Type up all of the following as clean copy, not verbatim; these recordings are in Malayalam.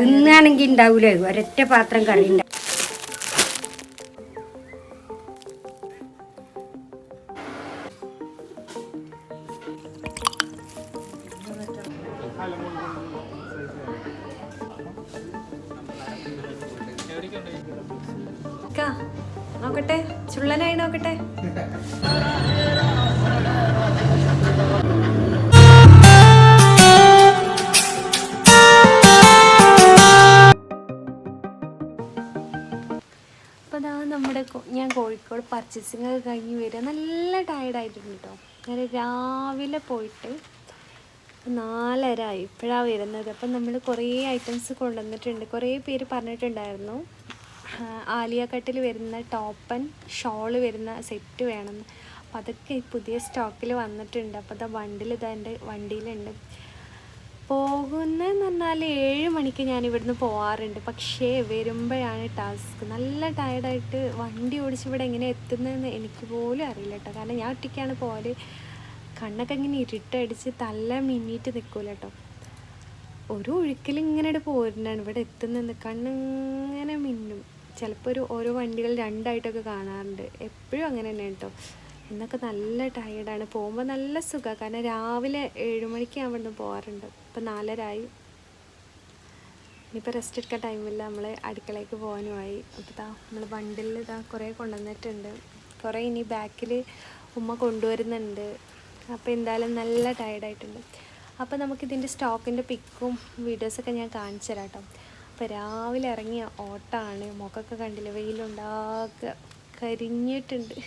തിന്നാണെങ്കിൽ ഉണ്ടാവൂലേ ഒരൊറ്റ പാത്രം കറി ഉണ്ടാവും. നോക്കട്ടെ, ചുള്ളനായി നോക്കട്ടെ. അപ്പോൾ അതാ ഞാൻ കോഴിക്കോട് പർച്ചേസിങ് ഒക്കെ കഴിഞ്ഞ് വരിക. നല്ല ടയർഡായിട്ടുണ്ട് കേട്ടോ. ഞാൻ രാവിലെ പോയിട്ട് 4:30 ആയി, ഇപ്പോഴാണ് വരുന്നത്. അപ്പം നമ്മൾ കുറേ ഐറ്റംസ് കൊണ്ടുവന്നിട്ടുണ്ട്. കുറേ പേര് പറഞ്ഞിട്ടുണ്ടായിരുന്നു ആലിയ കട്ടിൽ വരുന്ന ടോപ്പൻ ഷോള് വരുന്ന സെറ്റ് വേണമെന്ന്. അപ്പോൾ അതൊക്കെ പുതിയ സ്റ്റോക്കിൽ വന്നിട്ടുണ്ട്. അപ്പോൾ അതാ എൻ്റെ വണ്ടിയിലുണ്ട്. പോകുന്നതെന്ന് പറഞ്ഞാൽ 7 മണിക്ക് ഞാൻ ഇവിടുന്ന് പോകാറുണ്ട്. പക്ഷേ വരുമ്പോഴാണ് ടാസ്ക്. നല്ല ടയർഡായിട്ട് വണ്ടി ഓടിച്ച് ഇവിടെ എങ്ങനെ എത്തുന്നതെന്ന് എനിക്ക് പോലും അറിയില്ല കേട്ടോ. കാരണം ഞാൻ ഒറ്റയ്ക്കാണ് പോകല്. കണ്ണൊക്കെ ഇങ്ങനെ ഇരുട്ടടിച്ച് തല മിന്നിയിട്ട് നിൽക്കൂല കേട്ടോ. ഒരു ഒഴുക്കിലിങ്ങനെ പോരുന്നതാണ് ഇവിടെ എത്തുന്നത്. കണ്ണിങ്ങനെ മിന്നും. ചിലപ്പോൾ ഓരോ വണ്ടികൾ 2 ആയിട്ടൊക്കെ കാണാറുണ്ട്. എപ്പോഴും അങ്ങനെ തന്നെ കേട്ടോ. എന്നൊക്കെ നല്ല ടയേർഡാണ്. പോകുമ്പോൾ നല്ല സുഖമാണ്. കാരണം രാവിലെ 7 മണിക്ക് ഞാൻ ഇവിടുന്ന് പോകാറുണ്ട്. ഇപ്പം 4:30 ആയി. ഇനിയിപ്പോൾ റെസ്റ്റ് എടുക്കാൻ ടൈമില്ല. നമ്മൾ അടുക്കളയ്ക്ക് പോകാനുമായി. അപ്പോൾ നമ്മൾ ബണ്ടിൽ കുറേ കൊണ്ടുവന്നിട്ടുണ്ട്. കുറേ ഇനി ബാക്കിൽ ഉമ്മ കൊണ്ടുവരുന്നുണ്ട്. അപ്പോൾ എന്തായാലും നല്ല ടയേർഡായിട്ടുണ്ട്. അപ്പോൾ നമുക്കിതിൻ്റെ സ്റ്റോക്കിൻ്റെ പിക്കും വീഡിയോസൊക്കെ ഞാൻ കാണിച്ചു തരാം കേട്ടോ. അപ്പോൾ രാവിലെ ഇറങ്ങിയ ഓട്ടമാണ്. മുഖമൊക്കെ കണ്ടില്ല, വെയിലുണ്ടാക്കുക കരിഞ്ഞിട്ടുണ്ട്.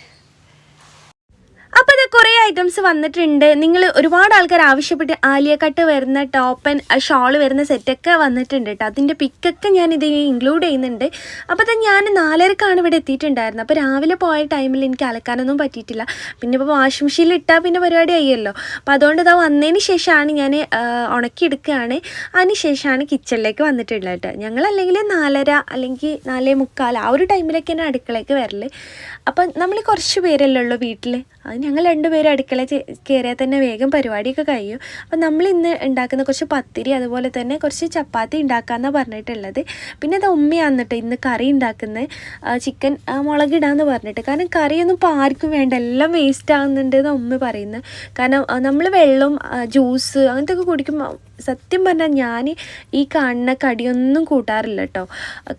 അപ്പോൾ ഇത് കുറേ ഐറ്റംസ് വന്നിട്ടുണ്ട്. നിങ്ങൾ ഒരുപാട് ആൾക്കാർ ആവശ്യപ്പെട്ട് ആലിയ കട്ട് വരുന്ന ടോപ്പൻ ഷോൾ വരുന്ന സെറ്റൊക്കെ വന്നിട്ടുണ്ട് കേട്ടോ. അതിൻ്റെ പിക്കൊക്കെ ഞാൻ ഇത് ഇൻക്ലൂഡ് ചെയ്യുന്നുണ്ട്. അപ്പോൾ അത് ഞാൻ 4:30ക്കാണ് ഇവിടെ എത്തിയിട്ടുണ്ടായിരുന്നത്. അപ്പോൾ രാവിലെ പോയ ടൈമിൽ എനിക്ക് അലക്കാനൊന്നും പറ്റിയിട്ടില്ല. പിന്നെ ഇപ്പോൾ വാഷിംഗ് മെഷീനിൽ ഇട്ടാൽ പിന്നെ പരിപാടി ആയല്ലോ. അപ്പോൾ അതുകൊണ്ട് ഇതാ വന്നതിന് ശേഷമാണ് ഞാൻ ഉണക്കിയെടുക്കുകയാണ്. അതിന് ശേഷമാണ് കിച്ചണിലേക്ക് വന്നിട്ടുള്ളത് കേട്ടോ. ഞങ്ങളല്ലെങ്കിൽ 4:30 അല്ലെങ്കിൽ 4:45 ആ ഒരു ടൈമിലൊക്കെയാണ് അടുക്കളയ്ക്ക് വരൽ. അപ്പം നമ്മൾ കുറച്ച് പേരല്ലേ ഉള്ളൂ വീട്ടിൽ. അത് ഞങ്ങൾ 2 പേരും അടുക്കള കയറിയാൽ തന്നെ വേഗം പരിപാടിയൊക്കെ കഴിയും. അപ്പം നമ്മൾ ഇന്ന് ഉണ്ടാക്കുന്ന കുറച്ച് പത്തിരി അതുപോലെ തന്നെ കുറച്ച് ചപ്പാത്തി ഉണ്ടാക്കാമെന്നാണ് പറഞ്ഞിട്ടുള്ളത്. പിന്നെ അത് ഉമ്മയാണ് കേട്ടോ ഇന്ന് കറി ഉണ്ടാക്കുന്നത്. ചിക്കൻ മുളകിടാന്ന് പറഞ്ഞിട്ട്. കാരണം കറിയൊന്നും ഇപ്പോൾ ആർക്കും വേണ്ട, എല്ലാം വേസ്റ്റ് ആകുന്നുണ്ട് എന്ന് ഉമ്മ പറയുന്നത്. കാരണം നമ്മൾ വെള്ളം ജ്യൂസ് അങ്ങനത്തെ ഒക്കെ കുടിക്കുമ്പോൾ സത്യം പറഞ്ഞാൽ ഞാൻ ഈ കാണുന്ന കടിയൊന്നും കൂട്ടാറില്ല കേട്ടോ.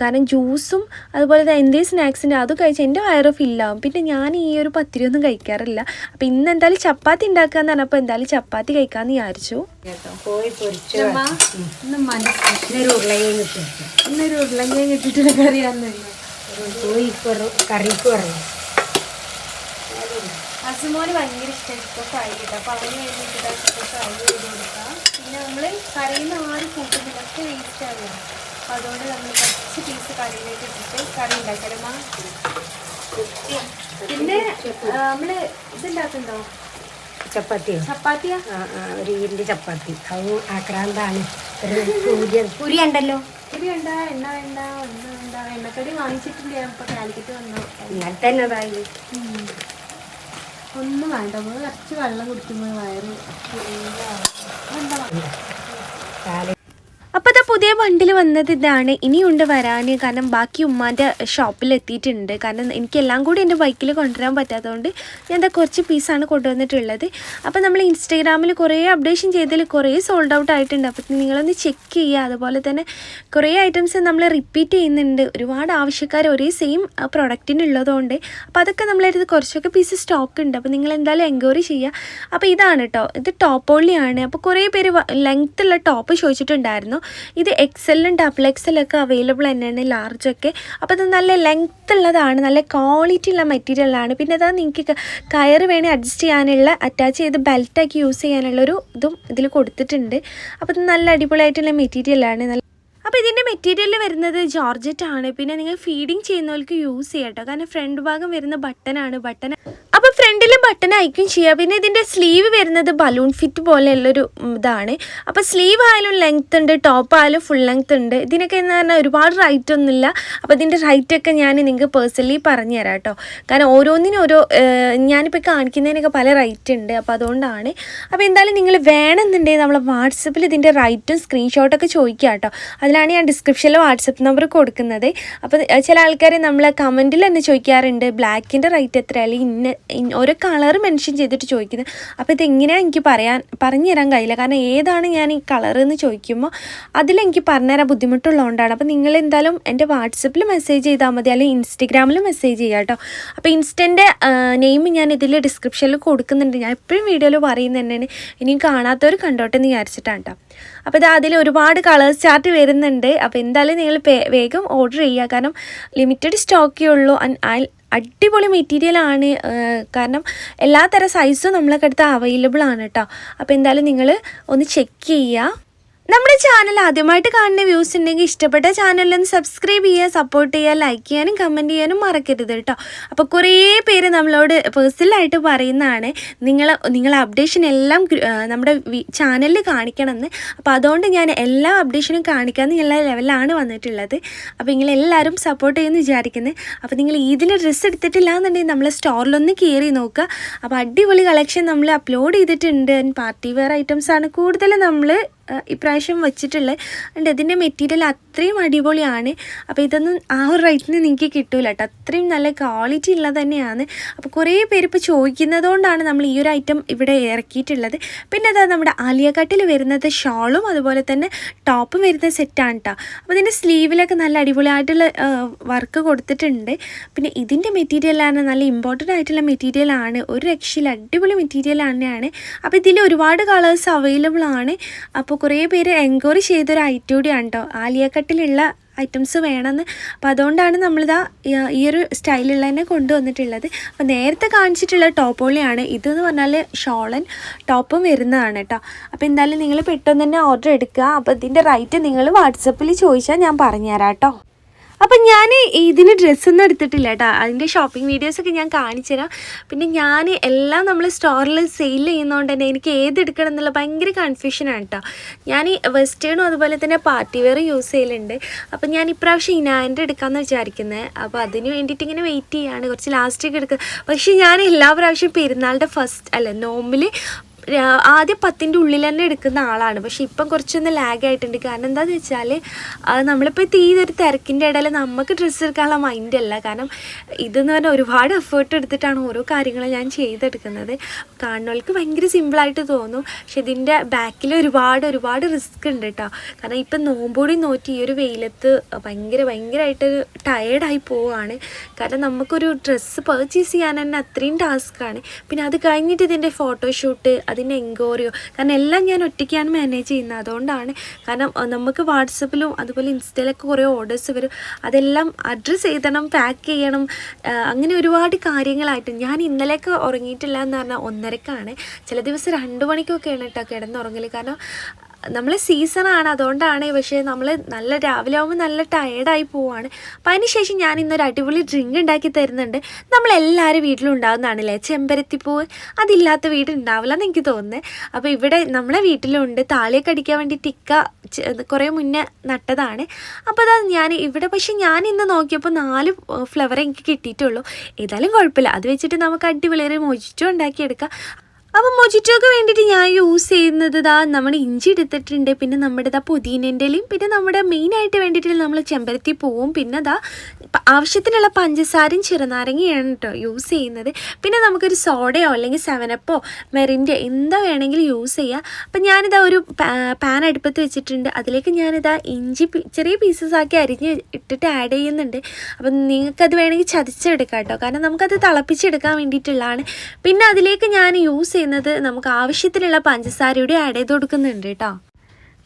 കാരണം ജ്യൂസും അതുപോലെ തന്നെ എന്തെങ്കിലും സ്നാക്സിൻ്റെ അത് കഴിച്ചാൽ എൻ്റെ വയറ് ഫില്ലാവും. പിന്നെ ഞാൻ ഈ ഒരു പത്തിരിയൊന്നും കഴിക്കാറില്ല. അപ്പോൾ ഇന്ന് എന്തായാലും ചപ്പാത്തി ഉണ്ടാക്കാന്ന് പറഞ്ഞപ്പോൾ എന്തായാലും ചപ്പാത്തി കഴിക്കാമെന്ന് വിചാരിച്ചു കേട്ടോ. ഇന്നൊരു ഉരുളങ്കിഴങ്ങ് ഇട്ടിട്ടുള്ള കറിയാണെന്നില്ല, കറിക്ക് പറഞ്ഞു. അസുമോന് ഭയങ്കര ഇഷ്ടം ഫ്രൈ കിട്ടും. അപ്പോൾ അതിന് വേണ്ടിയിട്ട് ഫ്രൈ ചെയ്ത് കൊടുക്കാം. പിന്നെ നമ്മൾ കറിയുന്ന ആരും കൂട്ടുന്നില്ല, ഒക്കെ വേസ്റ്റ് ആകുക. അപ്പോൾ അതുകൊണ്ട് നമ്മൾ കുറച്ച് പീസ് കറിയിലേക്ക് ഇട്ടിട്ട് കറി ഉണ്ടാക്കലമ്മ. പിന്നെ നമ്മൾ ഇതുണ്ടാക്കുന്നുണ്ടോ ചപ്പാത്തിയാ? ഒരു ഈരിൻ്റെ ചപ്പാത്തി. അത് ആക്രാന്താണ്. പുരി ഉണ്ടല്ലോ. പുരി വേണ്ട, എണ്ണ വേണ്ട, ഒന്നും വേണ്ട. എണ്ണക്കടി വാങ്ങിച്ചിട്ടില്ല. ഇപ്പോൾ കാലിക്കറ്റ് വന്നു. എന്നാൽ തന്നെ അതായി ഒന്നും വേണ്ട. നമ്മൾ കുറച്ച് വെള്ളം കുടിക്കുമ്പോൾ വയറ് എന്താ. അപ്പോൾ അത് പുതിയ ബണ്ടിൽ വന്നത് ഇതാണ്. ഇനിയുണ്ട് വരാൻ. കാരണം ബാക്കി ഉമ്മാൻ്റെ ഷോപ്പിൽ എത്തിയിട്ടുണ്ട്. കാരണം എനിക്കെല്ലാം കൂടി എൻ്റെ ബൈക്കിൽ കൊണ്ടുവരാൻ പറ്റാത്തതുകൊണ്ട് ഞാൻ എന്താ കുറച്ച് പീസാണ് കൊണ്ടുവന്നിട്ടുള്ളത്. അപ്പോൾ നമ്മൾ ഇൻസ്റ്റാഗ്രാമിൽ കുറേ അപ്ഡേഷൻ ചെയ്തതിൽ കുറേ സോൾഡ് ഔട്ട് ആയിട്ടുണ്ട്. അപ്പോൾ നിങ്ങളൊന്ന് ചെക്ക് ചെയ്യുക. അതുപോലെ തന്നെ കുറേ ഐറ്റംസ് നമ്മൾ റിപ്പീറ്റ് ചെയ്യുന്നുണ്ട്. ഒരുപാട് ആവശ്യക്കാർ ഒരേ സെയിം പ്രൊഡക്റ്റിനുള്ളതുകൊണ്ട് അപ്പോൾ അതൊക്കെ നമ്മളടുത്ത് കുറച്ചൊക്കെ പീസ് സ്റ്റോക്ക് ഉണ്ട്. അപ്പോൾ നിങ്ങൾ എന്തായാലും എൻക്വയറി ചെയ്യുക. അപ്പോൾ ഇതാണ് കേട്ടോ, ഇത് ടോപ്പ് ഓൺലിയാണ്. അപ്പോൾ കുറേ പേര് ലെങ്ത്തുള്ള ടോപ്പ് ചോദിച്ചിട്ടുണ്ടായിരുന്നു. ഇത് XL-ഉം XXL-ഒക്കെ അവൈലബിൾ തന്നെയാണ്, ലാർജൊക്കെ. അപ്പോൾ ഇത് നല്ല ലെങ്ത്ത് ഉള്ളതാണ്, നല്ല ക്വാളിറ്റി ഉള്ള മെറ്റീരിയലാണ്. പിന്നെ അതാ നിങ്ങൾക്ക് കയറ് വേണേൽ അഡ്ജസ്റ്റ് ചെയ്യാനുള്ള അറ്റാച്ച് ചെയ്ത് ബെൽറ്റാക്കി യൂസ് ചെയ്യാനുള്ളൊരു ഇതും ഇതിൽ കൊടുത്തിട്ടുണ്ട്. അപ്പോൾ ഇത് നല്ല അടിപൊളിയായിട്ടുള്ള മെറ്റീരിയലാണ്. അപ്പോൾ ഇതിൻ്റെ മെറ്റീരിയൽ വരുന്നത് ജോർജറ്റ് ആണ്. പിന്നെ നിങ്ങൾ ഫീഡിങ് ചെയ്യുന്നവർക്ക് യൂസ് ചെയ്യാം കേട്ടോ. കാരണം ഫ്രണ്ട് ഭാഗം വരുന്ന ബട്ടൺ. അപ്പോൾ ഫ്രണ്ടിൽ ബട്ടൺ അയക്കും ചെയ്യാം. പിന്നെ ഇതിൻ്റെ സ്ലീവ് വരുന്നത് ബലൂൺ ഫിറ്റ് പോലെയുള്ളൊരു ഇതാണ്. അപ്പോൾ സ്ലീവ് ആയാലും ലെങ്ത് ഉണ്ട്, ടോപ്പ് ആയാലും ഫുൾ ലെങ്ത് ഉണ്ട്. ഇതിനൊക്കെ എന്ന് പറഞ്ഞാൽ ഒരുപാട് റൈറ്റ് ഒന്നുമില്ല. അപ്പോൾ ഇതിൻ്റെ റൈറ്റൊക്കെ ഞാൻ നിങ്ങൾക്ക് പേഴ്സണലി പറഞ്ഞു തരാം കേട്ടോ. കാരണം ഓരോന്നിനും ഓരോ ഞാനിപ്പോൾ കാണിക്കുന്നതിനൊക്കെ പല റൈറ്റ് ഉണ്ട്. അപ്പോൾ അതുകൊണ്ടാണ്. അപ്പോൾ എന്തായാലും നിങ്ങൾ വേണമെന്നുണ്ടെങ്കിൽ നമ്മളെ വാട്സപ്പിൽ ഇതിൻ്റെ റൈറ്റും സ്ക്രീൻഷോട്ടൊക്കെ ചോദിക്കുക കേട്ടോ. അതിലാണ് ഞാൻ ഡിസ്ക്രിപ്ഷനിൽ വാട്സപ്പ് നമ്പർ കൊടുക്കുന്നത്. അപ്പോൾ ചില ആൾക്കാർ നമ്മളെ കമൻറ്റിൽ തന്നെ ചോദിക്കാറുണ്ട് ബ്ലാക്കിൻ്റെ റൈറ്റ് എത്ര, അല്ലെങ്കിൽ ഓരോ കളർ മെൻഷൻ ചെയ്തിട്ട് ചോദിക്കുന്നത്. അപ്പോൾ ഇതെങ്ങനെയാണ് എനിക്ക് പറഞ്ഞു തരാൻ കഴിയില്ല. കാരണം ഏതാണ് ഞാൻ ഈ കളർ എന്ന് ചോദിക്കുമ്പോൾ അതിലെനിക്ക് പറഞ്ഞുതരാൻ ബുദ്ധിമുട്ടുള്ളതുകൊണ്ടാണ്. അപ്പോൾ നിങ്ങൾ എന്തായാലും എൻ്റെ വാട്സപ്പിൽ മെസ്സേജ് ചെയ്താൽ മതി, അല്ലെങ്കിൽ ഇൻസ്റ്റഗ്രാമിൽ മെസ്സേജ് ചെയ്യാം കേട്ടോ. അപ്പോൾ ഇൻസ്റ്റൻ്റെ നെയിം ഞാൻ ഇതിൽ ഡിസ്ക്രിപ്ഷനിൽ കൊടുക്കുന്നുണ്ട്. ഞാൻ എപ്പോഴും വീഡിയോയിൽ പറയുന്നത് തന്നെയാണ്, ഇനിയും കാണാത്തവർ കണ്ടോട്ടെ എന്ന് വിചാരിച്ചിട്ടാണ് കേട്ടോ. അപ്പോൾ ഇത് അതിൽ ഒരുപാട് കളേഴ്സ് ചാർട്ട് വരുന്നുണ്ട്. അപ്പോൾ എന്തായാലും നിങ്ങൾ വേഗം ഓർഡർ ചെയ്യുക. കാരണം ലിമിറ്റഡ് സ്റ്റോക്കേ ഉള്ളൂ. അടിപൊളി മെറ്റീരിയലാണ്. കാരണം എല്ലാ തരം സൈസും നമ്മളൊക്കെ അടുത്ത് അവൈലബിൾ ആണ് കേട്ടോ. അപ്പോൾ എന്തായാലും നിങ്ങൾ ഒന്ന് ചെക്ക് ചെയ്യുക. നമ്മുടെ ചാനൽ ആദ്യമായിട്ട് കാണുന്ന വ്യൂസ് ഉണ്ടെങ്കിൽ ഇഷ്ടപ്പെട്ട ചാനലിലൊന്ന് സബ്സ്ക്രൈബ് ചെയ്യുക, സപ്പോർട്ട് ചെയ്യുക, ലൈക്ക് ചെയ്യാനും കമൻറ്റ് ചെയ്യാനും മറക്കരുത് കേട്ടോ. അപ്പോൾ കുറേ പേര് നമ്മളോട് പേഴ്സണലായിട്ട് പറയുന്നതാണ് നിങ്ങൾ അപ്ഡേഷൻ എല്ലാം നമ്മുടെ ചാനലിൽ കാണിക്കണമെന്ന്. അപ്പോൾ അതുകൊണ്ട് ഞാൻ എല്ലാ അപ്ഡേഷനും കാണിക്കാമെന്നുള്ള ലെവലിലാണ് വന്നിട്ടുള്ളത്. അപ്പോൾ നിങ്ങളെല്ലാവരും സപ്പോർട്ട് ചെയ്യുമെന്ന് വിചാരിക്കുന്നത്. അപ്പോൾ നിങ്ങൾ ഇതിൽ ഡ്രസ്സ് എടുത്തിട്ടില്ല എന്നുണ്ടെങ്കിൽ നമ്മളെ സ്റ്റോറിലൊന്ന് കയറി നോക്കുക. അപ്പോൾ അടിപൊളി കളക്ഷൻ നമ്മൾ അപ്ലോഡ് ചെയ്തിട്ടുണ്ട്. പാർട്ടി വെയർ ഐറ്റംസാണ് കൂടുതൽ നമ്മൾ ഇപ്രാവശ്യം വെച്ചിട്ടുള്ളത്. അതുകൊണ്ട് ഇതിൻ്റെ മെറ്റീരിയൽ അത്രയും അടിപൊളിയാണ്. അപ്പോൾ ഇതൊന്നും ആ ഒരു റേറ്റിന് നിങ്ങൾക്ക് കിട്ടില്ല കേട്ടോ. അത്രയും നല്ല ക്വാളിറ്റി ഉള്ളത് തന്നെയാണ്. അപ്പോൾ കുറേ പേര് ഇപ്പോൾ ചോദിക്കുന്നതുകൊണ്ടാണ് നമ്മൾ ഈ ഒരു ഐറ്റം ഇവിടെ ഇറക്കിയിട്ടുള്ളത്. പിന്നെ അതാ നമ്മുടെ ആലിയ കട്ടിൽ വരുന്നത് ഷോളും അതുപോലെ തന്നെ ടോപ്പും വരുന്ന സെറ്റാണ് കേട്ടോ. അപ്പോൾ ഇതിൻ്റെ സ്ലീവിലൊക്കെ നല്ല അടിപൊളിയായിട്ടുള്ള വർക്ക് കൊടുത്തിട്ടുണ്ട്. പിന്നെ ഇതിൻ്റെ മെറ്റീരിയലാണ് നല്ല ഇമ്പോർട്ടൻ്റ് ആയിട്ടുള്ള മെറ്റീരിയലാണ്. ഒരു രക്ഷയിൽ അടിപൊളി മെറ്റീരിയൽ തന്നെയാണ്. അപ്പോൾ ഇതിൽ ഒരുപാട് കളേഴ്സ് അവൈലബിൾ ആണ്. അപ്പോൾ കുറേ പേര് എൻക്വയറി ചെയ്തൊരു ഐറ്റം കൂടിയാണ് കേട്ടോ, ആലിയ കട്ടിലുള്ള ഐറ്റംസ് വേണമെന്ന്. അപ്പോൾ അതുകൊണ്ടാണ് നമ്മളിതാ ഈ ഒരു സ്റ്റൈലുള്ള തന്നെ കൊണ്ടുവന്നിട്ടുള്ളത്. അപ്പോൾ നേരത്തെ കാണിച്ചിട്ടുള്ള ടോപ്പോളിയാണ് ഇതെന്ന് പറഞ്ഞാൽ ഷോളൻ ടോപ്പും വരുന്നതാണ് കേട്ടോ. അപ്പോൾ എന്തായാലും നിങ്ങൾ പെട്ടെന്ന് തന്നെ ഓർഡർ എടുക്കുക. അപ്പോൾ ഇതിൻ്റെ റേറ്റ് നിങ്ങൾ വാട്സപ്പിൽ ചോദിച്ചാൽ ഞാൻ പറഞ്ഞുതരാം കേട്ടോ. അപ്പം ഞാൻ ഇതിന് ഡ്രസ്സൊന്നും എടുത്തിട്ടില്ല കേട്ടോ. അതിൻ്റെ ഷോപ്പിംഗ് വീഡിയോസൊക്കെ ഞാൻ കാണിച്ചു തരാം. പിന്നെ ഞാൻ എല്ലാം നമ്മൾ സ്റ്റോറിൽ സെയിൽ ചെയ്യുന്നതുകൊണ്ട് തന്നെ എനിക്ക് ഏതെടുക്കണം എന്നുള്ള ഭയങ്കര കൺഫ്യൂഷനാണ് കേട്ടോ. ഞാൻ വെസ്റ്റേണും അതുപോലെ തന്നെ പാർട്ടി വെയർ യൂസ് ചെയ്യലുണ്ട്. അപ്പം ഞാൻ ഇപ്രാവശ്യം ഇനാൻ്റെ എടുക്കാമെന്ന് വിചാരിക്കുന്നത്. അപ്പോൾ അതിന് വേണ്ടിയിട്ട് ഇങ്ങനെ വെയിറ്റ് ചെയ്യുകയാണ്, കുറച്ച് ലാസ്റ്റൊക്കെ എടുക്കുക. പക്ഷേ ഞാൻ എല്ലാ പ്രാവശ്യം പെരുന്നാളുടെ നോമ്പിൽ ആദ്യം 10ൻ്റെ ഉള്ളിൽ തന്നെ എടുക്കുന്ന ആളാണ്. പക്ഷേ ഇപ്പം കുറച്ചൊന്ന് ലാഗ് ആയിട്ടുണ്ട്. കാരണം എന്താണെന്ന് വെച്ചാൽ നമ്മളിപ്പോൾ ഒരു തിരക്കിൻ്റെ ഇടയിൽ നമുക്ക് ഡ്രസ്സ് എടുക്കാനുള്ള മൈൻഡല്ല. കാരണം ഇതെന്ന് പറഞ്ഞാൽ ഒരുപാട് എഫേർട്ട് എടുത്തിട്ടാണ് ഓരോ കാര്യങ്ങളും ഞാൻ ചെയ്തെടുക്കുന്നത്. കാണുന്നവർക്ക് ഭയങ്കര സിമ്പിളായിട്ട് തോന്നും, പക്ഷെ ഇതിൻ്റെ ബാക്കിൽ ഒരുപാട് റിസ്ക് ഉണ്ട് കേട്ടോ. കാരണം ഇപ്പം നോമ്പോടി നോറ്റി ഈ ഒരു വെയിലത്ത് ഭയങ്കരമായിട്ട് ടയേർഡായി പോവുകയാണ്. കാരണം നമുക്കൊരു ഡ്രസ്സ് പർച്ചേസ് ചെയ്യാൻ തന്നെ അത്രയും ടാസ്ക്കാണ്. പിന്നെ അത് കഴിഞ്ഞിട്ട് ഇതിൻ്റെ ഫോട്ടോഷൂട്ട്, അതിൻ്റെ എൻക്വയറിയോ, കാരണം എല്ലാം ഞാൻ ഒറ്റയ്ക്കാണ് മാനേജ് ചെയ്യുന്നത്. അതുകൊണ്ടാണ്. കാരണം നമുക്ക് വാട്സപ്പിലും അതുപോലെ ഇൻസ്റ്റയിലൊക്കെ കുറേ ഓർഡേഴ്സ് വരും. അതെല്ലാം അഡ്രസ്സ് ചെയ്യണം, പാക്ക് ചെയ്യണം, അങ്ങനെ ഒരുപാട് കാര്യങ്ങളായിട്ട് ഞാൻ ഇന്നലെയൊക്കെ ഉറങ്ങിയിട്ടില്ല എന്ന് പറഞ്ഞാൽ 1:30ക്കാണ്. ചില ദിവസം 2 മണിക്കൊക്കെയാണ് കേട്ടോ കിടന്നുറങ്ങൽ. കാരണം നമ്മൾ സീസണാണ്, അതുകൊണ്ടാണ്. പക്ഷേ നമ്മൾ നല്ല രാവിലെ ആകുമ്പോൾ നല്ല ടയേർഡായി പോവുകയാണ്. അപ്പോൾ അതിനുശേഷം ഞാൻ ഇന്നൊരു അടിപൊളി ഡ്രിങ്ക് ഉണ്ടാക്കി തരുന്നുണ്ട്. നമ്മളെല്ലാവരും വീട്ടിലുണ്ടാകുന്നതാണല്ലേ ചെമ്പരത്തിപ്പൂവ്. അതില്ലാത്ത വീടുണ്ടാവില്ല എന്ന് എനിക്ക് തോന്നുന്നത്. അപ്പോൾ ഇവിടെ നമ്മളെ വീട്ടിലുണ്ട്. താളിയൊക്കെ അടിക്കാൻ വേണ്ടി ടിക്ക കുറേ മുന്നേ നട്ടതാണ്. അപ്പോൾ അതാ പക്ഷേ ഞാൻ ഇന്ന് നോക്കിയപ്പോൾ 4 ഫ്ലവർ എനിക്ക് കിട്ടിയിട്ടുള്ളൂ. ഏതായാലും കുഴപ്പമില്ല, അത് വെച്ചിട്ട് നമുക്ക് അടിപൊളി ഒരു മൊജിറ്റോ ഉണ്ടാക്കിയെടുക്കാം. അപ്പം മൊജിറ്റോക്ക് വേണ്ടിയിട്ട് ഞാൻ യൂസ് ചെയ്യുന്നത് നമ്മൾ ഇഞ്ചി എടുത്തിട്ടുണ്ട്, പിന്നെ നമ്മുടെ പുതിനേൻ്റെലും, പിന്നെ നമ്മുടെ മെയിനായിട്ട് വേണ്ടിയിട്ട് നമ്മൾ ചെമ്പരത്തി പൂവും, പിന്നെ ആവശ്യത്തിനുള്ള പഞ്ചസാരയും ചെറുനാരങ്ങയാണ് കേട്ടോ യൂസ് ചെയ്യുന്നത്. പിന്നെ നമുക്കൊരു സോഡയോ അല്ലെങ്കിൽ 7-അപ്പോ മെറിൻ്റെ എന്താ വേണമെങ്കിലും യൂസ് ചെയ്യാം. അപ്പം ഞാനിതാ ഒരു പാൻ അടുപ്പത്ത് വെച്ചിട്ടുണ്ട്. അതിലേക്ക് ഞാനിതാ ഇഞ്ചി ചെറിയ പീസസ് ആക്കി അരിഞ്ഞ് ഇട്ടിട്ട് ആഡ് ചെയ്യുന്നുണ്ട്. അപ്പം നിങ്ങൾക്കത് വേണമെങ്കിൽ ചതച്ചെടുക്കാം കേട്ടോ, കാരണം നമുക്കത് തിളപ്പിച്ചെടുക്കാൻ വേണ്ടിയിട്ടുള്ളതാണ്. പിന്നെ അതിലേക്ക് ഞാൻ യൂസ് ചെയ്യുന്നത് നമുക്ക് ആവശ്യത്തിനുള്ള പഞ്ചസാരയുടെ ആഡ് ചെയ്ത് കൊടുക്കുന്നുണ്ട് കേട്ടോ.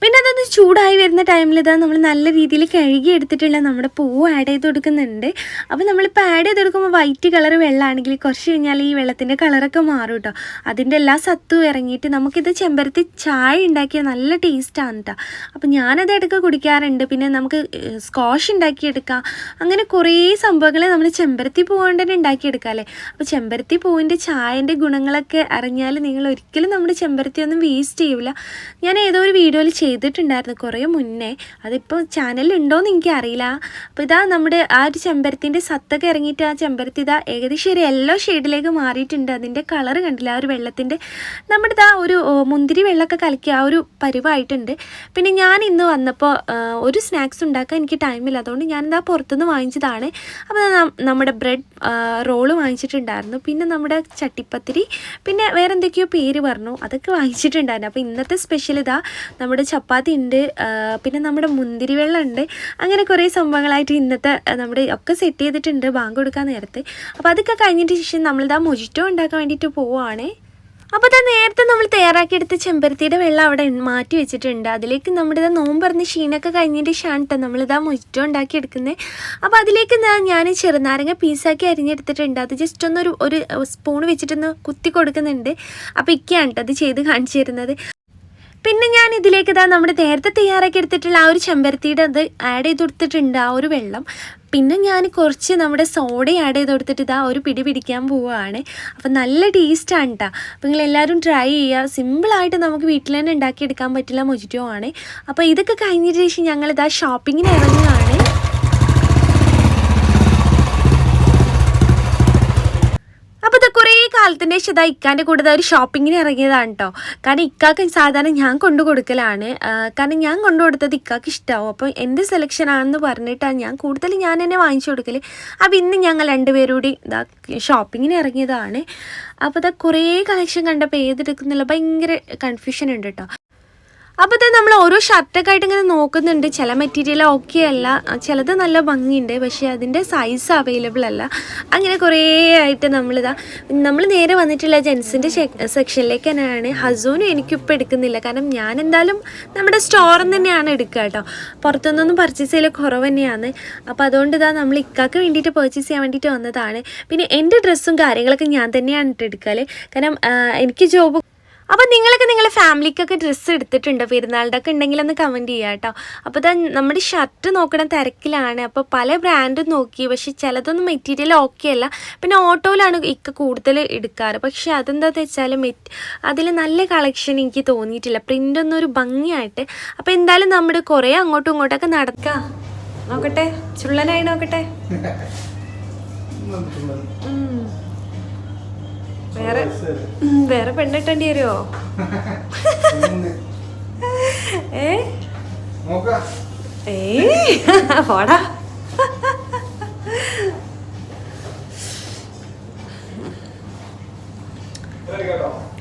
പിന്നെ അതൊന്ന് ചൂടായി വരുന്ന ടൈമിൽ ഇതാ നമ്മൾ നല്ല രീതിയിൽ കഴുകി എടുത്തിട്ടുള്ള നമ്മുടെ പൂവ് ആഡ് ചെയ്ത് കൊടുക്കുന്നുണ്ട്. അപ്പോൾ നമ്മളിപ്പോൾ ആഡ് ചെയ്ത് കൊടുക്കുമ്പോൾ വൈറ്റ് കളർ വെള്ളമാണെങ്കിൽ കുറച്ച് കഴിഞ്ഞാൽ ഈ വെള്ളത്തിൻ്റെ കളറൊക്കെ മാറും കേട്ടോ. അതിൻ്റെ എല്ലാ സത്തും ഇറങ്ങിയിട്ട് നമുക്കിത് ചെമ്പരത്തി ചായ ഉണ്ടാക്കിയാൽ നല്ല ടേസ്റ്റാണ് കേട്ടോ. അപ്പോൾ ഞാനത് ഇടയ്ക്ക് കുടിക്കാറുണ്ട്. പിന്നെ നമുക്ക് സ്ക്വാഷ് ഉണ്ടാക്കിയെടുക്കാം. അങ്ങനെ കുറേ സംഭവങ്ങൾ നമ്മൾ ചെമ്പരത്തി പൂ കൊണ്ട് തന്നെ ഉണ്ടാക്കിയെടുക്കാം അല്ലേ. അപ്പോൾ ചെമ്പരത്തി പൂവിൻ്റെ ചായൻ്റെ ഗുണങ്ങളൊക്കെ അറിഞ്ഞാൽ നിങ്ങൾ ഒരിക്കലും നമ്മുടെ ചെമ്പരത്തി ഒന്നും വേസ്റ്റ് ചെയ്യില്ല. ഞാൻ ഏതോ ഒരു വീഡിയോയിൽ ചെയ്തിട്ടുണ്ടായിരുന്നു കുറേ മുന്നേ, അതിപ്പോൾ ചാനലുണ്ടോയെന്ന് എനിക്കറിയില്ല. അപ്പോൾ ഇതാ നമ്മുടെ ആ ഒരു ചെമ്പരത്തിൻ്റെ സത്തൊക്കെ ഇറങ്ങിയിട്ട് ആ ചെമ്പരത്തി ഇതാ ഏകദേശം ഒരു യെല്ലോ ഷെയ്ഡിലേക്ക് മാറിയിട്ടുണ്ട്. അതിൻ്റെ കളറ് കണ്ടില്ല, ആ ഒരു വെള്ളത്തിൻ്റെ നമ്മുടെ ഇതാ ഒരു മുന്തിരി വെള്ളമൊക്കെ കലക്കി ആ ഒരു പരുവായിട്ടുണ്ട്. പിന്നെ ഞാൻ ഇന്ന് വന്നപ്പോൾ ഒരു സ്നാക്സ് ഉണ്ടാക്കാൻ എനിക്ക് ടൈമില്ല, അതുകൊണ്ട് ഞാനിതാ പുറത്തുനിന്ന് വാങ്ങിച്ചതാണ്. അപ്പോൾ നമ്മുടെ ബ്രെഡ് റോള് വാങ്ങിച്ചിട്ടുണ്ടായിരുന്നു, പിന്നെ നമ്മുടെ ചട്ടിപ്പത്തിരി, പിന്നെ വേറെ എന്തൊക്കെയോ പേര് പറഞ്ഞു, അതൊക്കെ വാങ്ങിച്ചിട്ടുണ്ടായിരുന്നു. അപ്പോൾ ഇന്നത്തെ സ്പെഷ്യൽ ഇതാ നമ്മുടെ ചപ്പാത്തി ഉണ്ട്, പിന്നെ നമ്മുടെ മുന്തിരി വെള്ളം ഉണ്ട്. അങ്ങനെ കുറേ സംഭവങ്ങളായിട്ട് ഇന്നത്തെ നമ്മുടെ ഒക്കെ സെറ്റ് ചെയ്തിട്ടുണ്ട് ബാങ്ക് കൊടുക്കാൻ നേരത്തെ. അപ്പോൾ അതൊക്കെ കഴിഞ്ഞിട്ട് ശേഷം നമ്മളിതാ മൊജിറ്റോ ഉണ്ടാക്കാൻ വേണ്ടിയിട്ട് പോവുകയാണ്. അപ്പോൾ അത് നേരത്തെ നമ്മൾ തയ്യാറാക്കിയെടുത്ത ചെമ്പരത്തിയുടെ വെള്ളം അവിടെ മാറ്റി വെച്ചിട്ടുണ്ട്. അതിലേക്ക് നമ്മുടെ നോമ്പ് പറഞ്ഞ് ക്ഷീണമൊക്കെ കഴിഞ്ഞിട്ട് ഷാണിട്ട് നമ്മളിതാ മൊജിറ്റോ ഉണ്ടാക്കിയെടുക്കുന്നത്. അപ്പോൾ അതിലേക്ക് ഞാൻ ചെറുനാരങ്ങ പീസാക്കി അരിഞ്ഞെടുത്തിട്ടുണ്ട്. അത് ജസ്റ്റ് ഒന്നൊരു സ്പൂൺ വെച്ചിട്ടൊന്ന് കുത്തി കൊടുക്കുന്നുണ്ട്. അപ്പോൾ ഇക്കയാണ് കേട്ടോ അത് ചെയ്ത് കാണിച്ചു തരുന്നത്. പിന്നെ ഞാൻ ഇതിലേക്ക് നമ്മുടെ നേരത്തെ തയ്യാറാക്കി എടുത്തിട്ടുള്ള ആ ഒരു ചെമ്പരത്തിയുടെ അത് ആഡ് ചെയ്ത് കൊടുത്തിട്ടുണ്ട്, ആ ഒരു വെള്ളം. പിന്നെ ഞാൻ കുറച്ച് നമ്മുടെ സോഡ ആഡ് ചെയ്ത് കൊടുത്തിട്ട് ഒരു പിടി പിടിക്കാൻ പോവുകയാണ്. അപ്പോൾ നല്ല ടേസ്റ്റാണ് കേട്ടോ. അപ്പോൾ നിങ്ങളെല്ലാവരും ട്രൈ ചെയ്യുക. സിമ്പിളായിട്ട് നമുക്ക് വീട്ടിൽ തന്നെ ഉണ്ടാക്കിയെടുക്കാൻ പറ്റുന്ന മൊജിറ്റോ ആണ്. അപ്പോൾ ഇതൊക്കെ കഴിഞ്ഞിട്ട് ശേഷം ഞങ്ങളിതാ ഷോപ്പിങ്ങിന് ഇറങ്ങുകയാണ്. അപ്പോൾ ഇത് കുറേ കാലത്തിൻ്റെ ശേഷം ഇക്കാൻ്റെ കൂടെ ഒരു ഷോപ്പിങ്ങിന് ഇറങ്ങിയതാണ് കേട്ടോ. കാരണം ഇക്കാക്ക് സാധാരണ ഞാൻ കൊണ്ടു കൊടുക്കലാണ്, കാരണം ഞാൻ കൊണ്ടു കൊടുത്തത് ഇക്കാക്ക് ഇഷ്ടമാവും. അപ്പോൾ എൻ്റെ സെലക്ഷൻ ആണെന്ന് പറഞ്ഞിട്ടാണ് ഞാൻ തന്നെ വാങ്ങിച്ചു കൊടുക്കൽ. അപ്പോൾ ഇന്ന് ഞങ്ങൾ രണ്ടുപേരും കൂടി ഷോപ്പിങ്ങിന് ഇറങ്ങിയതാണ്. അപ്പോൾ കുറേ കളക്ഷൻ കണ്ടപ്പോൾ ഏതെടുക്കുന്നില്ല, ഭയങ്കര കൺഫ്യൂഷൻ ഉണ്ട് കേട്ടോ. അപ്പോൾ നമ്മൾ ഓരോ ഷർട്ടൊക്കെ ആയിട്ട് ഇങ്ങനെ നോക്കുന്നുണ്ട്. ചില മെറ്റീരിയൽ ഓക്കെ അല്ല, ചിലത് നല്ല ഭംഗിയുണ്ട്, പക്ഷേ അതിൻ്റെ സൈസ് അവൈലബിൾ അല്ല. അങ്ങനെ കുറേ ആയിട്ട് നമ്മൾ നേരെ വന്നിട്ടുള്ള ജെൻസിൻ്റെ സെക്ഷനിലേക്ക് തന്നെയാണ്. ഹസൂനും എനിക്കിപ്പോൾ എടുക്കുന്നില്ല, കാരണം ഞാൻ എന്തായാലും നമ്മുടെ സ്റ്റോറിൽ തന്നെയാണ് എടുക്കുക കേട്ടോ. പുറത്തുനിന്നൊന്നും പർച്ചേസ് ചെയ്യൽ കുറവ് തന്നെയാണ്. അപ്പോൾ അതുകൊണ്ട് നമ്മൾ ഇക്കാക്ക് വേണ്ടിയിട്ട് പർച്ചേസ് ചെയ്യാൻ വേണ്ടിയിട്ട് വന്നതാണ്. പിന്നെ എൻ്റെ ഡ്രസ്സും കാര്യങ്ങളൊക്കെ ഞാൻ തന്നെയാണ് എടുക്കൽ, കാരണം എനിക്ക് ജോബ്. അപ്പോൾ നിങ്ങളൊക്കെ നിങ്ങളുടെ ഫാമിലിക്കൊക്കെ ഡ്രസ്സ് എടുത്തിട്ടുണ്ടോ? പെരുന്നാളുടെ ഒക്കെ ഉണ്ടെങ്കിൽ ഒന്ന് കമൻറ്റ് ചെയ്യുക കേട്ടോ. അപ്പോൾ നമ്മുടെ ഷർട്ട് നോക്കണ തിരക്കിലാണ്. അപ്പോൾ പല ബ്രാൻഡും നോക്കി, പക്ഷെ ചിലതൊന്നും മെറ്റീരിയൽ ഓക്കെ അല്ല. പിന്നെ ഓട്ടോയിലാണ് കൂടുതൽ എടുക്കാറ്, പക്ഷെ അതെന്താണെന്ന് വെച്ചാൽ അതിൽ നല്ല കളക്ഷൻ എനിക്ക് തോന്നിയിട്ടില്ല, പ്രിൻ്റൊന്നും ഒരു ഭംഗിയായിട്ട്. അപ്പോൾ എന്തായാലും നമ്മുടെ കുറേ അങ്ങോട്ടും ഇങ്ങോട്ടൊക്കെ നടക്കാം. നോക്കട്ടെ, ചുള്ളനായി നോക്കട്ടെ. വേറെ പെണ്ണിട്ടേണ്ടി വരുമോ? പോടാ.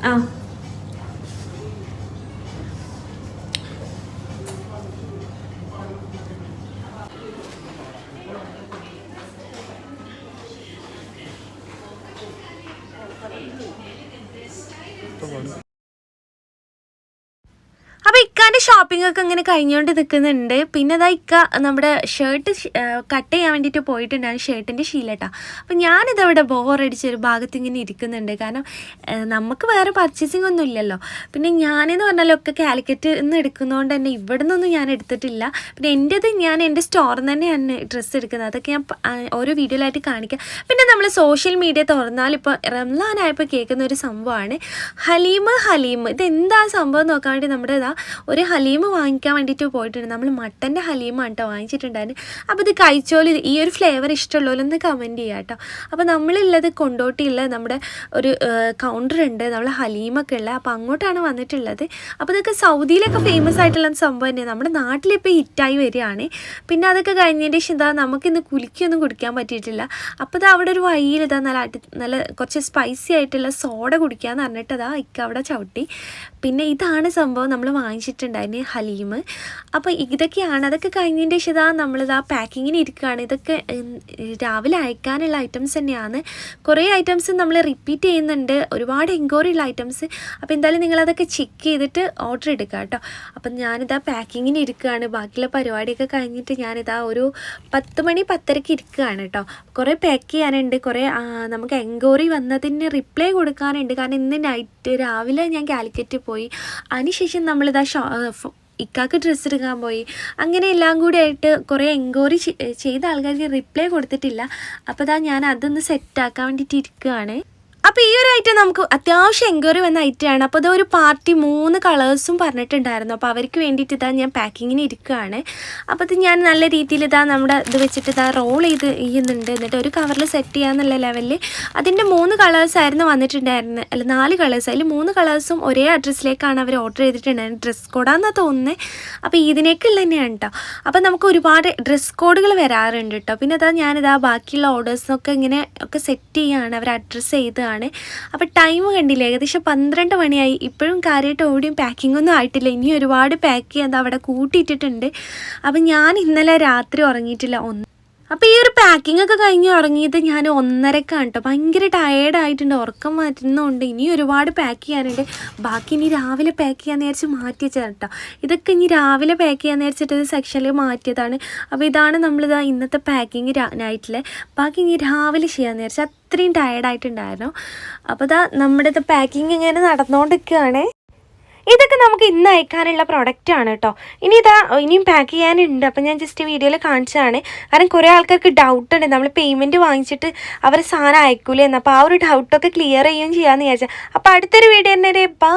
ആ അപ്പോൾ ഇക്കാൻ്റെ ഷോപ്പിംഗ് ഒക്കെ ഇങ്ങനെ കഴിഞ്ഞുകൊണ്ട് നിൽക്കുന്നുണ്ട്. പിന്നെ ഇക്ക നമ്മുടെ ഷർട്ട് കട്ട് ചെയ്യാൻ വേണ്ടിയിട്ട് പോയിട്ടുണ്ടായിരുന്നു, ഷർട്ടിൻ്റെ ശീലട്ടാ. അപ്പോൾ ഞാനിതവിടെ ബോറടിച്ചൊരു ഭാഗത്ത് ഇങ്ങനെ ഇരിക്കുന്നുണ്ട്, കാരണം നമുക്ക് വേറെ പർച്ചേസിംഗ് ഒന്നും ഇല്ലല്ലോ. പിന്നെ ഞാനെന്ന് പറഞ്ഞാലൊക്കെ കാലിക്കറ്റ് നിന്ന് എടുക്കുന്നതുകൊണ്ട് തന്നെ ഇവിടെ നിന്നൊന്നും ഞാൻ എടുത്തിട്ടില്ല. പിന്നെ ഞാൻ എൻ്റെ സ്റ്റോറിൽ നിന്ന് തന്നെയാണ് ഡ്രസ്സ് എടുക്കുന്നത്, അതൊക്കെ ഞാൻ ഓരോ വീഡിയോയിലായിട്ട് കാണിക്കാം. പിന്നെ നമ്മൾ സോഷ്യൽ മീഡിയ തുറന്നാൽ ഇപ്പോൾ റംസാനായപ്പോൾ കേൾക്കുന്ന ഒരു സംഭവമാണ് ഹലീം. ഇതെന്താ സംഭവം നോക്കാൻ വേണ്ടി നമ്മുടെ ഒരു ഹലീം വാങ്ങിക്കാൻ വേണ്ടിയിട്ട് പോയിട്ടുണ്ട്. നമ്മൾ മട്ടൻ്റെ ഹലീമാണ് കേട്ടോ വാങ്ങിച്ചിട്ടുണ്ടായിരുന്നു. അപ്പോൾ ഇത് കഴിച്ചോല് ഈ ഒരു ഫ്ലേവർ ഇഷ്ടമുള്ളവരൊന്ന് കമൻറ്റ് ചെയ്യുക കേട്ടോ. അപ്പോൾ നമ്മളുള്ളത് കൊണ്ടോട്ടിയുള്ള നമ്മുടെ ഒരു കൗണ്ടർ ഉണ്ട്, നമ്മൾ ഹലീമൊക്കെ ഉള്ളത്. അപ്പോൾ അങ്ങോട്ടാണ് വന്നിട്ടുള്ളത്. അപ്പോൾ ഇതൊക്കെ സൗദിയിലൊക്കെ ഫേമസ് ആയിട്ടുള്ള സംഭവം തന്നെയാണ്, നമ്മുടെ നാട്ടിലിപ്പോൾ ഹിറ്റായി വരികയാണ്. പിന്നെ അതൊക്കെ കഴിഞ്ഞതിൻ്റെ ശേഷം നമുക്കിന്ന് കുലുക്കിയൊന്നും കുടിക്കാൻ പറ്റിയിട്ടില്ല. അപ്പോൾ അവിടെ ഒരു വഴിയിൽ നല്ല കുറച്ച് സ്പൈസി ആയിട്ടുള്ള സോഡ കുടിക്കാമെന്ന് പറഞ്ഞിട്ട് ഇക്ക അവിടെ ചവിട്ടി. പിന്നെ ഇതാണ് സംഭവം നമ്മൾ വാങ്ങിച്ചിട്ടുണ്ടായിരുന്നു. ഉണ്ടായിരുന്നു, ഹലീം. അപ്പോൾ ഇതൊക്കെയാണ്. അതൊക്കെ കഴിഞ്ഞതിൻ്റെ ശേഷം ഇതാ നമ്മളിതാ പാക്കിങ്ങിന് ഇരിക്കുകയാണ്. ഇതൊക്കെ രാവിലെ അയക്കാനുള്ള ഐറ്റംസ് തന്നെയാണ്. കുറേ ഐറ്റംസ് നമ്മൾ റിപ്പീറ്റ് ചെയ്യുന്നുണ്ട്, ഒരുപാട് എൻക്വയറി ഉള്ള ഐറ്റംസ്. അപ്പോൾ എന്തായാലും നിങ്ങളതൊക്കെ ചെക്ക് ചെയ്തിട്ട് ഓർഡർ എടുക്കുക കേട്ടോ. അപ്പം ഞാനിതാ പാക്കിങ്ങിന് ഇരിക്കുകയാണ്. ബാക്കിയുള്ള പരിപാടിയൊക്കെ കഴിഞ്ഞിട്ട് ഞാനിതാ ഒരു 10 മണി 10:30 ഇരിക്കുകയാണ് കേട്ടോ. കുറേ പാക്ക് ചെയ്യാനുണ്ട്, കുറേ നമുക്ക് എൻക്വയറി വന്നതിന് റിപ്ലൈ കൊടുക്കാനുണ്ട്. കാരണം ഇന്ന് നൈറ്റ് രാവിലെ ഞാൻ കാലിക്കറ്റ് പോയി, അതിനുശേഷം നമ്മളിതാ ഇക്കാക്ക് ഡ്രസ്സ് എടുക്കാൻ പോയി. അങ്ങനെ എല്ലാം കൂടി ആയിട്ട് കുറേ എൻക്വയറി ചെയ്ത ആൾക്കാർക്ക് റിപ്ലൈ കൊടുത്തിട്ടില്ല. അപ്പോൾ ഇതാ ഞാൻ അതൊന്ന് സെറ്റാക്കാൻ വേണ്ടിയിട്ട് ഇരിക്കുകയാണ്. അപ്പോൾ ഈ ഒരു ഐറ്റം നമുക്ക് അത്യാവശ്യം എൻക്വയറി വന്ന ഐറ്റമാണ്. അപ്പോൾ ഇതൊരു പാർട്ടി 3 കളേഴ്സും പറഞ്ഞിട്ടുണ്ടായിരുന്നു. അപ്പോൾ അവർക്ക് വേണ്ടിയിട്ട് ഇതാ ഞാൻ പാക്കിങ്ങിന് ഇരിക്കുകയാണ്. അപ്പോൾ ഇത് ഞാൻ നല്ല രീതിയിൽ ഇതാ നമ്മുടെ ഇത് വെച്ചിട്ട് ഇതാ റോൾ ചെയ്യുന്നുണ്ട്. എന്നിട്ട് ഒരു കവറിൽ സെറ്റ് ചെയ്യാന്നുള്ള ലെവലിൽ അതിൻ്റെ 3 കളേഴ്സായിരുന്നു വന്നിട്ടുണ്ടായിരുന്നത്. അല്ല 4 കളേഴ്സ്, അതിൽ 3 കളേഴ്സും ഒരേ അഡ്രസ്സിലേക്കാണ് അവർ ഓർഡർ ചെയ്തിട്ടുണ്ടായിരുന്നത്. ഡ്രസ് കോഡാണെന്നാണ് തോന്നുന്നത്. അപ്പോൾ ഇതിനേക്കുള്ള തന്നെയാണ് കേട്ടോ. അപ്പോൾ നമുക്ക് ഒരുപാട് ഡ്രസ് കോഡുകൾ വരാറുണ്ട് കേട്ടോ. പിന്നെ അതാ ഞാനിതാ ബാക്കിയുള്ള ഓർഡേഴ്സൊക്കെ ഇങ്ങനെ ഒക്കെ സെറ്റ് ചെയ്യുകയാണ്, അവർ അഡ്രസ്സ് ചെയ്തതാണ്. അപ്പോൾ ടൈം കണ്ടില്ല, ഏകദേശം 12 മണിയായി. ഇപ്പോഴും കാര്യമായിട്ട് ഓടിയും പാക്കിംഗ് ഒന്നും ആയിട്ടില്ല. ഇനി ഒരുപാട് പാക്ക് ചെയ്യാൻ അവിടെ കൂട്ടിയിട്ടിട്ടുണ്ട്. അപ്പം ഞാൻ ഇന്നലെ രാത്രി ഉറങ്ങിയിട്ടില്ല. അപ്പോൾ ഈ ഒരു പാക്കിംഗ് ഒക്കെ കഴിഞ്ഞ് ഉറങ്ങിയത് ഞാൻ 1:30ക്കാണ് കേട്ടോ. ഭയങ്കര ടയേർഡായിട്ടുണ്ട്, ഉറക്കം മാറ്റുന്നുണ്ട്. ഇനി ഒരുപാട് പാക്ക് ചെയ്യാനുണ്ട്. ബാക്കി ഇനി രാവിലെ പാക്ക് ചെയ്യാന്ന് വിചാരിച്ച് മാറ്റി വെച്ചതാണ് കേട്ടോ. ഇതൊക്കെ ഇനി രാവിലെ പാക്ക് ചെയ്യാന്ന് വിചാരിച്ചിട്ട് സെക്ഷനിൽ മാറ്റിയതാണ്. അപ്പോൾ ഇതാണ് നമ്മളിതാ ഇന്നത്തെ പാക്കിങ് നൈറ്റിലെ. ബാക്കി ഇനി രാവിലെ ചെയ്യാമെന്ന് വിചാരിച്ചാൽ അത്രയും ടയേർഡായിട്ടുണ്ടായിരുന്നു. അപ്പോൾ ഇതാ നമ്മുടെ ഇത് പാക്കിങ് ഇങ്ങനെ നടന്നുകൊണ്ടിരിക്കുകയാണ്. ഇതൊക്കെ നമുക്ക് ഇന്ന് അയക്കാനുള്ള പ്രൊഡക്റ്റാണ് കേട്ടോ. ഇനിയും പാക്ക് ചെയ്യാനുണ്ട്. അപ്പോൾ ഞാൻ ജസ്റ്റ് വീഡിയോയിൽ കാണിച്ചതാണ്. കാരണം കുറേ ആൾക്കാർക്ക് ഡൗട്ടുണ്ട്, നമ്മൾ പേയ്മെൻറ്റ് വാങ്ങിച്ചിട്ട് അവർ സാധനം അയക്കൂലേ എന്ന്. അപ്പോൾ ആ ഒരു ഡൗട്ടൊക്കെ ക്ലിയർ ചെയ്യുകയും ചെയ്യാമെന്ന് വിചാരിച്ചാൽ. അപ്പോൾ അടുത്തൊരു വീഡിയോ തന്നെ. ബൈ.